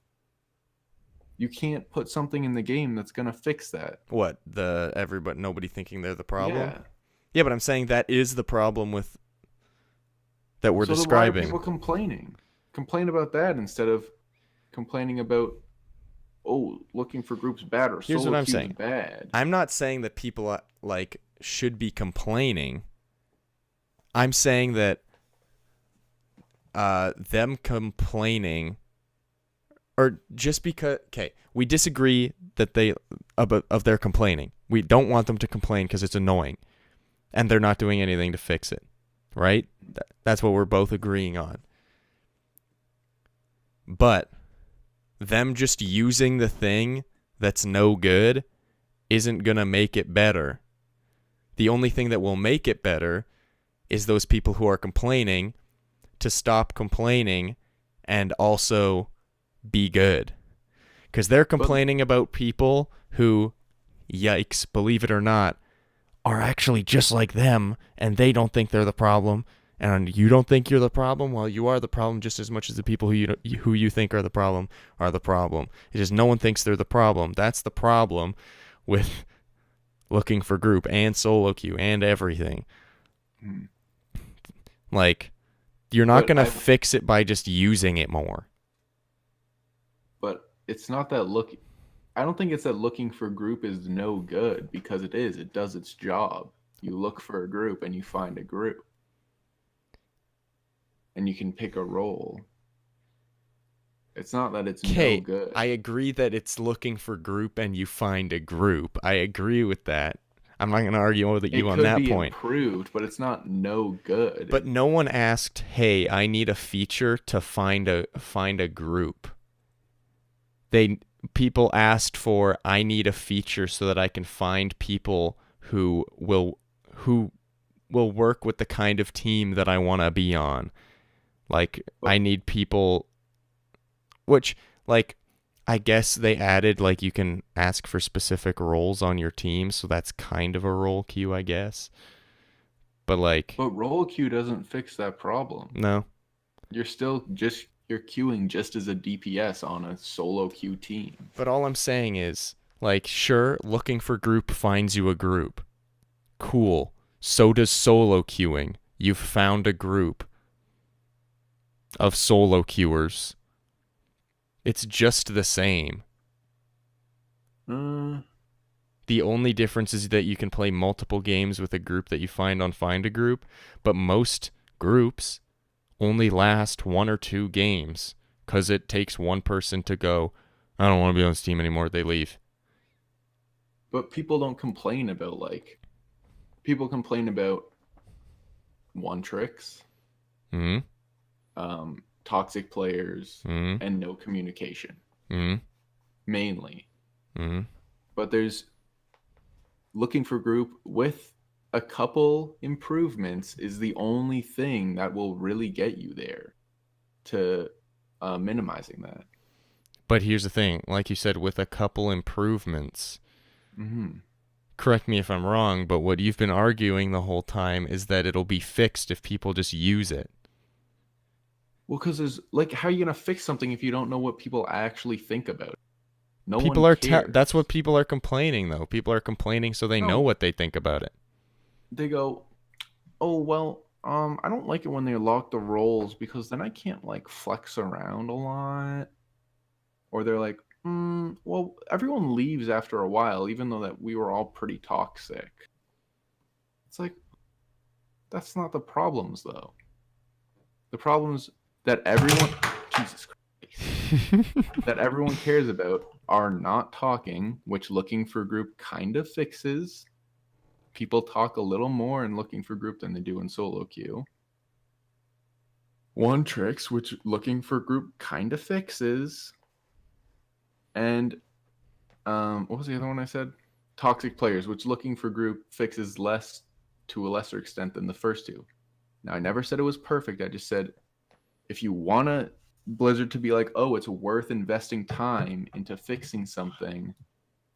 You can't put something in the game that's gonna fix that. What? Nobody thinking they're the problem? Yeah. Yeah, but I'm saying that is the problem with... that we're So describing. Then why are people complaining? Complain about that instead of complaining about, looking for groups bad or Here's solo what I'm queues saying. bad. I'm not saying that people should be complaining. I'm saying that them complaining, or just because we disagree that of their complaining. We don't want them to complain because it's annoying, and they're not doing anything to fix it. Right? That's what we're both agreeing on. But them just using the thing that's no good isn't going to make it better. The only thing that will make it better is those people who are complaining to stop complaining and also be good. Because they're complaining about people who, yikes, believe it or not, are actually just like them, and they don't think they're the problem, and you don't think you're the problem. Well, you are the problem just as much as the people who you think are the problem are the problem. It's just no one thinks they're the problem. That's the problem with looking for group and solo queue and everything. Like, you're not going to fix it by just using it more. But it's not that I don't think it's that looking for group is no good, because it is. It does its job. You look for a group and you find a group. And you can pick a role. It's not that it's no good. I agree that it's looking for group and you find a group. I agree with that. I'm not going to argue with you on that point. It could be improved, but it's not no good. But no one asked, "Hey, I need a feature to find a group." People asked for, "I need a feature so that I can find people who will work with the kind of team that I want to be on." Like, I need people, which, like, I guess they added, like, you can ask for specific roles on your team, so that's kind of a role queue, I guess. But, like... But role queue doesn't fix that problem. No. You're queuing just as a DPS on a solo queue team. But all I'm saying is, like, sure, looking for group finds you a group. Cool. So does solo queuing. You've found a group of solo queuers. It's just the same. The only difference is that you can play multiple games with a group that you find on Find a Group, but most groups only last 1 or 2 games because it takes one person to go, "I don't want to be on this team anymore." They leave. But people don't complain about, people complain about one tricks. Toxic players, and no communication. Mainly. But there's looking for group with a couple improvements is the only thing that will really get you there to minimizing that. But here's the thing, like you said, with a couple improvements, correct me if I'm wrong, but what you've been arguing the whole time is that it'll be fixed if people just use it. Well, because there's, how are you going to fix something if you don't know what people actually think about it? No people one are cares. That's what people are complaining, though. People are complaining so they know what they think about it. They go, "Oh, well, I don't like it when they lock the roles because then I can't like flex around a lot. Or they're like, well, everyone leaves after a while, even though that we were all pretty toxic. It's like, that's not the problems though. The problems that everyone, Jesus Christ, that everyone cares about are not talking, which looking for group kind of fixes. People talk a little more in looking for group than they do in solo queue. One tricks, which looking for group kind of fixes. And what was the other one I said? Toxic players, which looking for group fixes less to a lesser extent than the first two. Now, I never said it was perfect. I just said if you want Blizzard to be like, oh, it's worth investing time into fixing something,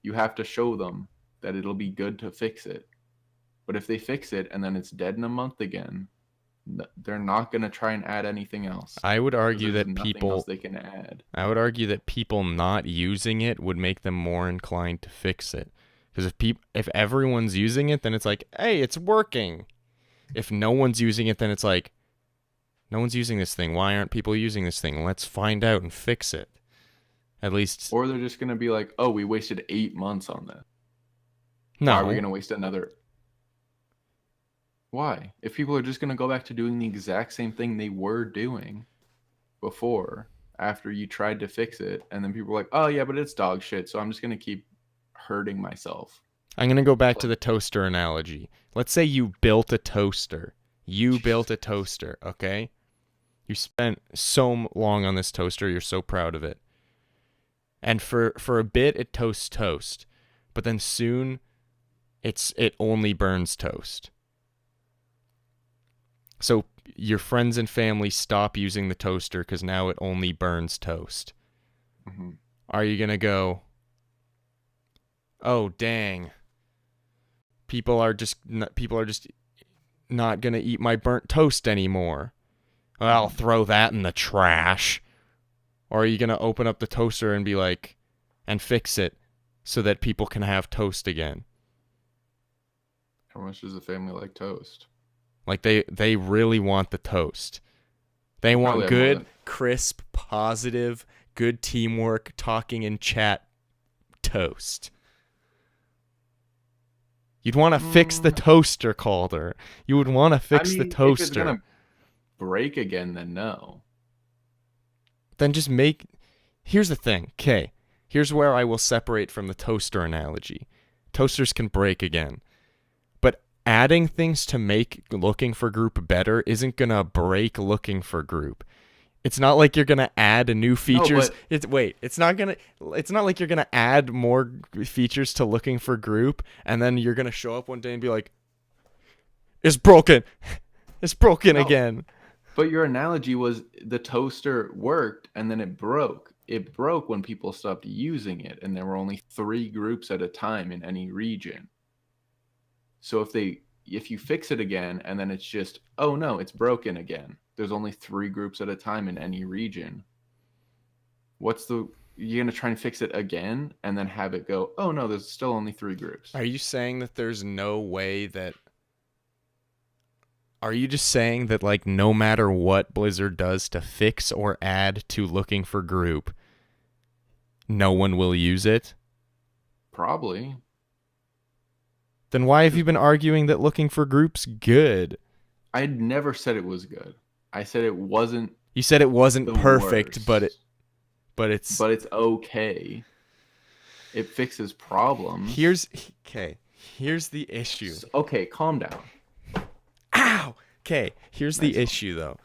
you have to show them that it'll be good to fix it. But if they fix it and then it's dead in a month again, they're not going to try and add anything else. I would argue that nothing else they can add. I would argue that people not using it would make them more inclined to fix it. Because if everyone's using it, then it's like, hey, it's working. If no one's using it, then it's like, no one's using this thing. Why aren't people using this thing? Let's find out and fix it. At least. Or they're just going to be like, oh, we wasted 8 months on this. No. Why are we going to waste another? Why? If people are just going to go back to doing the exact same thing they were doing before, after you tried to fix it, and then people are like, oh, yeah, but it's dog shit, so I'm just going to keep hurting myself. I'm going to go back to the toaster analogy. Let's say you built a toaster. Okay? You spent so long on this toaster. You're so proud of it. And for a bit, it toasts toast. But then soon, it only burns toast. So your friends and family stop using the toaster because now it only burns toast. Mm-hmm. Are you going to go, oh, dang. People are just not going to eat my burnt toast anymore. Well, I'll throw that in the trash. Or are you going to open up the toaster and be like, and fix it so that people can have toast again? How much does a family like toast? Like they really want the toast. They want good, crisp, positive, good teamwork, talking in chat toast. You'd want to fix the toaster, Calder. You would want to fix the toaster. If it's going to break again, then no. Then just make... Here's the thing. Okay, here's where I will separate from the toaster analogy. Toasters can break again. But adding things to make looking for group better isn't going to break looking for group. It's not like you're gonna add new features. No, it's not like you're gonna add more features to looking for group, and then you're gonna show up one day and be like, "It's broken, it's broken again." But your analogy was the toaster worked and then it broke. It broke when people stopped using it, and there were only 3 groups at a time in any region. So if you fix it again and then it's just, oh no, it's broken again. There's only 3 groups at a time in any region. You're going to try and fix it again and then have it go, oh no, there's still only 3 groups. Are you saying that there's no way that... Are you just saying that, like, no matter what Blizzard does to fix or add to looking for group, no one will use it? Probably. Then why have you been arguing that looking for group's good? I never said it was good. I said it wasn't. You said it wasn't perfect, but it's okay. It fixes problems. Here's the issue. Okay, calm down. Ow. Okay, here's the issue though.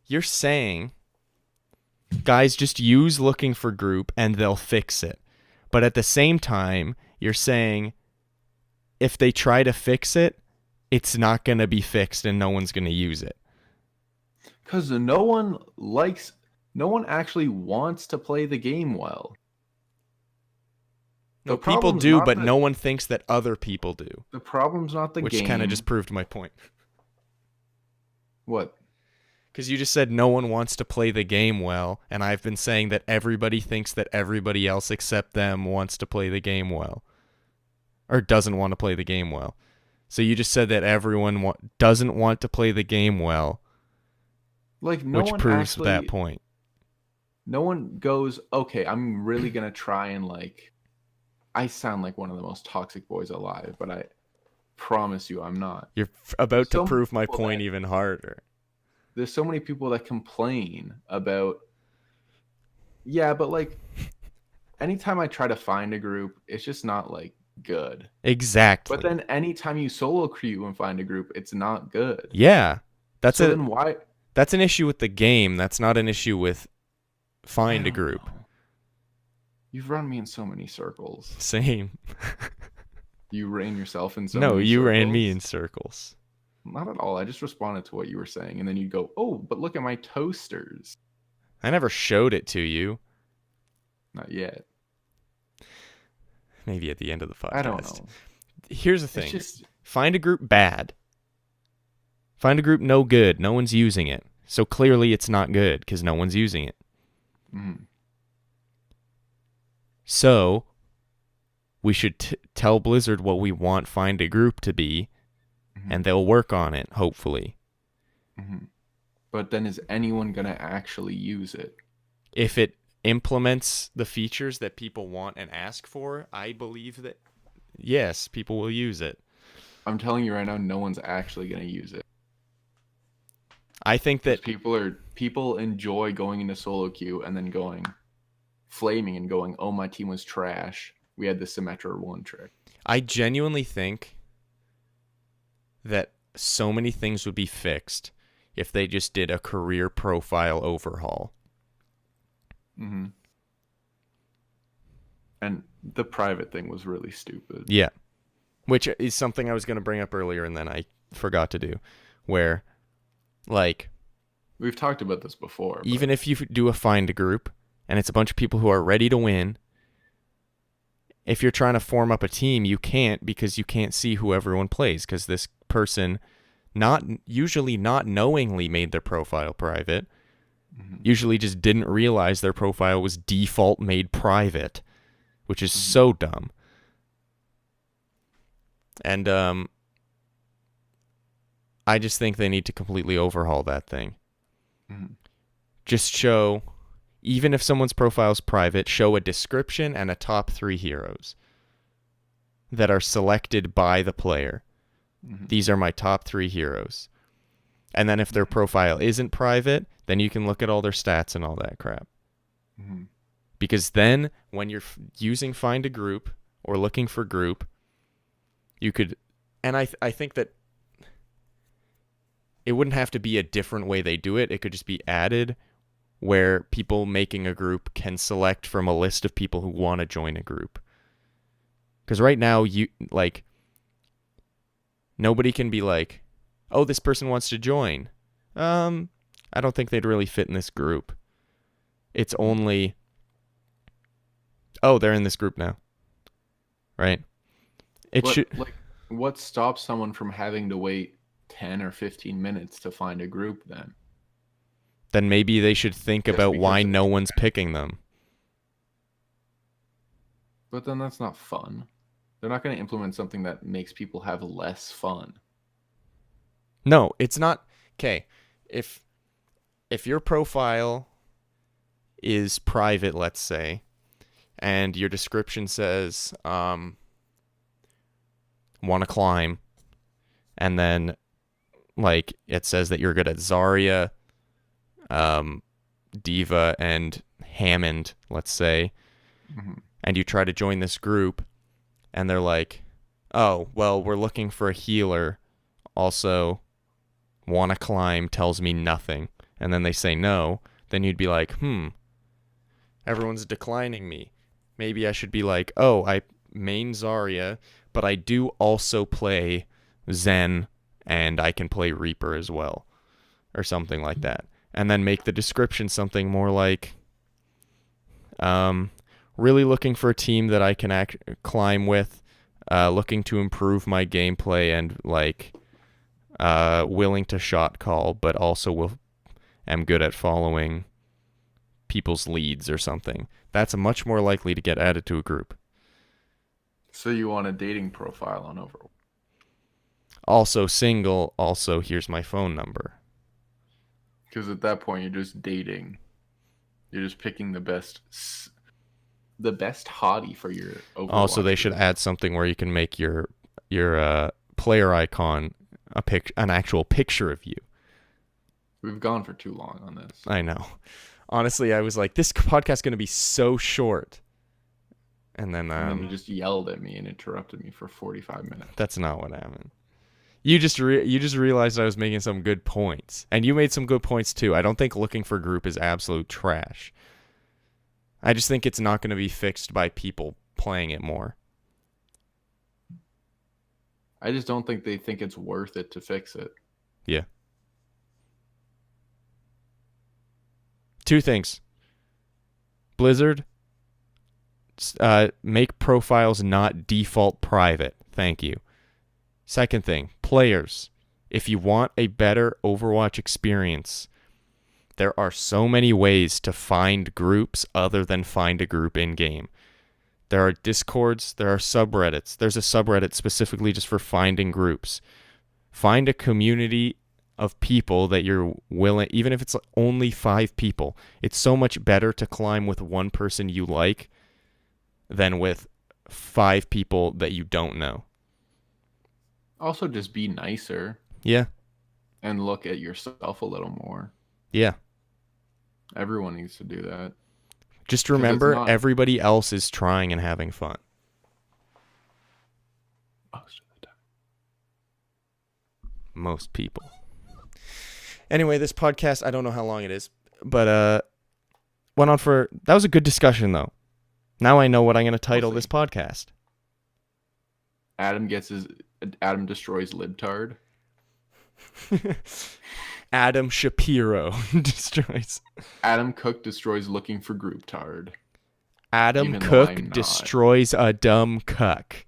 You're saying guys just use looking for group and they'll fix it. But at the same time, you're saying if they try to fix it, it's not going to be fixed and no one's going to use it. Because no one actually wants to play the game well. No, people do, but no one thinks that other people do. The problem's not the game. Which kind of just proved my point. What? Because you just said no one wants to play the game well, and I've been saying that everybody thinks that everybody else except them wants to play the game well. Or doesn't want to play the game well. So you just said that everyone doesn't want to play the game well, Like, no which one proves actually, that point. no one goes, okay, I'm really gonna try and like. I sound like one of the most toxic boys alive, but I promise you, I'm not. You're There's about to so many prove my people point that even harder. there's so many people that complain about. Yeah, but like anytime I try to find a group, it's just not like good. But Exactly. then anytime you solo queue and find a group, it's not good. Yeah. That's So a then why? that's an issue with the game. That's not an issue with I find a don't group. know. You've run me in so many circles. Same. You ran yourself in so No, many you circles. ran me in circles. Not at all. I just responded to what you were saying, and then you'd go, "Oh, but look at my toasters." I never showed it to you. Not yet. Maybe at the end of the podcast. I don't know. Here's the thing. It's just Find a group bad. Find a group no good. No one's using it. So clearly it's not good because no one's using it. mm, So we should tell Blizzard what we want Find a Group to be, and they'll work on it, hopefully. But then is anyone gonna actually use it? If it implements the features that people want and ask for, I believe that, yes, people will use it. I'm telling you right now, no one's actually gonna use it. I think that People enjoy going into solo queue and then going flaming and going, "Oh, my team was trash. We had the Symmetra 1 trick." I genuinely think that so many things would be fixed if they just did a career profile overhaul. And the private thing was really stupid. Yeah. Which is something I was going to bring up earlier and then I forgot to do. Where, like, We've talked about this before. even if you do a find a group and it's a bunch of people who are ready to win, if you're trying to form up a team, you can't because you can't see who everyone plays because this person usually not knowingly made their profile private, usually just didn't realize their profile was default made private, which is so dumb. And I just think they need to completely overhaul that thing. Just show, even if someone's profile is private, show a description and a top 3 heroes that are selected by the player. These are my top 3 heroes. And then if their profile isn't private, then you can look at all their stats and all that crap. Because then when you're using find a group or looking for group, you could, and I think that it wouldn't have to be a different way they do it. It could just be added where people making a group can select from a list of people who want to join a group. Because right now, nobody can be like, "Oh, this person wants to join." I don't think they'd really fit in this group. It's only, "Oh, they're in this group now." Right? What stops someone from having to wait 10 or 15 minutes to find a group then? Then maybe they should think Just about because why of no one's picking them. But then that's not fun. They're not going to implement something that makes people have less fun. No, it's not. Okay, if your profile is private, let's say, and your description says want to climb, and then like it says that you're good at Zarya, Diva, and Hammond, let's say, and you try to join this group, and they're like, "Oh, well, we're looking for a healer. Also, want to climb tells me nothing." And then they say no. Then you'd be like, everyone's declining me. Maybe I should be like, "Oh, I main Zarya, but I do also play Zen, and I can play Reaper as well," or something like that. And then make the description something more like, really looking for a team that I can climb with, looking to improve my gameplay, and like willing to shot call, but also am good at following people's leads or something. That's much more likely to get added to a group. So you want a dating profile on Overwatch? Also single, also here's my phone number. Because at that point, you're just dating. You're just picking the best hottie for your Overwatch. Also, they should add something where you can make your player icon an actual picture of you. We've gone for too long on this. I know. Honestly, I was like, this podcast is going to be so short. And then you just yelled at me and interrupted me for 45 minutes. That's not what happened. You just realized I was making some good points. And you made some good points too. I don't think looking for group is absolute trash. I just think it's not going to be fixed by people playing it more. I just don't think they think it's worth it to fix it. Yeah. 2 things. Blizzard, make profiles not default private. Thank you. Second thing, players, if you want a better Overwatch experience, there are so many ways to find groups other than find a group in-game. There are Discords, there are subreddits. There's a subreddit specifically just for finding groups. Find a community of people that you're willing, even if it's only 5 people. It's so much better to climb with one person you like than with 5 people that you don't know. Also, just be nicer. Yeah. And look at yourself a little more. Yeah. Everyone needs to do that. Just remember, everybody else is trying and having fun. Most of the time. Most people. Anyway, this podcast, I don't know how long it is, but went on for... That was a good discussion, though. Now I know what I'm going to title this podcast. Adam destroys libtard. Adam Shapiro destroys. Adam Cook destroys looking for group tard. Adam Cook destroys a dumb cuck.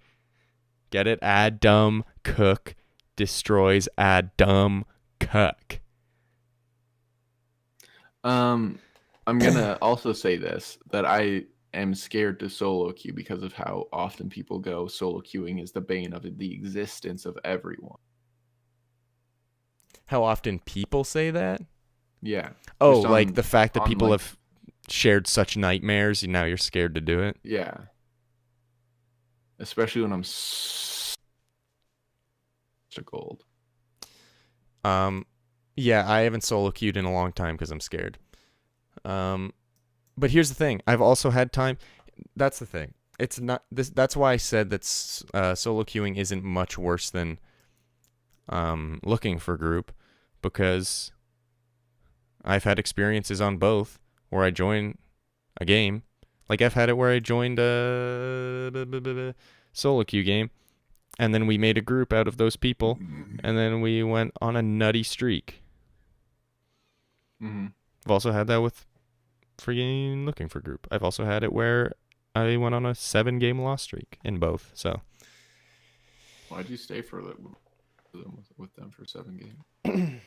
Get it? Adam Cook destroys a dumb cuck. I'm gonna also say this, that I am scared to solo queue because of how often people go solo queuing is the bane of the existence of everyone. How often people say that? Yeah. Oh, like the fact that people have shared such nightmares, and now you're scared to do it? Yeah. Especially when I'm such a gold. Yeah, I haven't solo queued in a long time because I'm scared. But here's the thing. I've also had time. That's the thing. It's not this. That's why I said that solo queuing isn't much worse than looking for group, because I've had experiences on both where I join a game. Like I've had it where I joined a solo queue game, and then we made a group out of those people, and then we went on a nutty streak. Mm-hmm. I've also had that with freaking looking for group. I've also had it where I went on a 7-game loss streak in both. So why'd you stay with them for 7 games?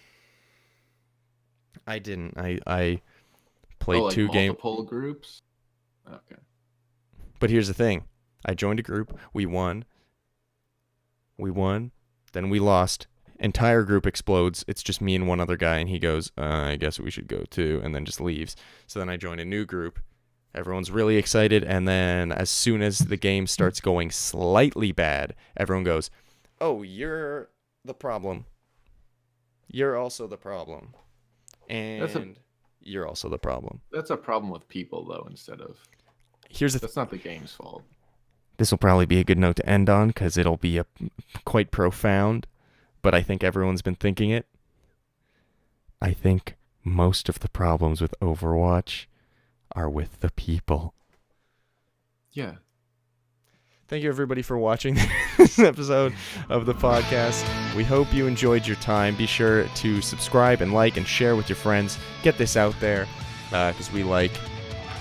I didn't. I played 2 games. Multiple groups? Okay. But here's the thing. I joined a group. We won. Then we lost. Entire group explodes. It's just me and one other guy, and he goes, I guess we should go too, and then just leaves. So then I joined a new group. Everyone's really excited, and then as soon as the game starts going slightly bad, everyone goes, oh, you're the problem. You're also the problem. And you're also the problem. That's a problem with people, though, instead of... That's not the game's fault. This will probably be a good note to end on, because it'll be quite profound. But I think everyone's been thinking it. I think most of the problems with Overwatch are with the people. Yeah. Thank you, everybody, for watching this episode of the podcast. We hope you enjoyed your time. Be sure to subscribe and like and share with your friends. Get this out there, because we like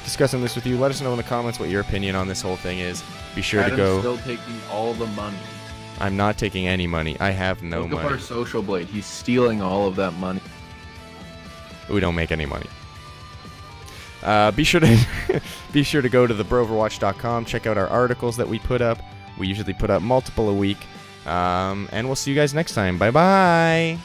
discussing this with you. Let us know in the comments what your opinion on this whole thing is. Be sure to go... Adam's still taking all the money. I'm not taking any money. I have no money. Look up our social blade. He's stealing all of that money. We don't make any money. Be sure to go to thebroverwatch.com. Check out our articles that we put up. We usually put up multiple a week. And we'll see you guys next time. Bye bye.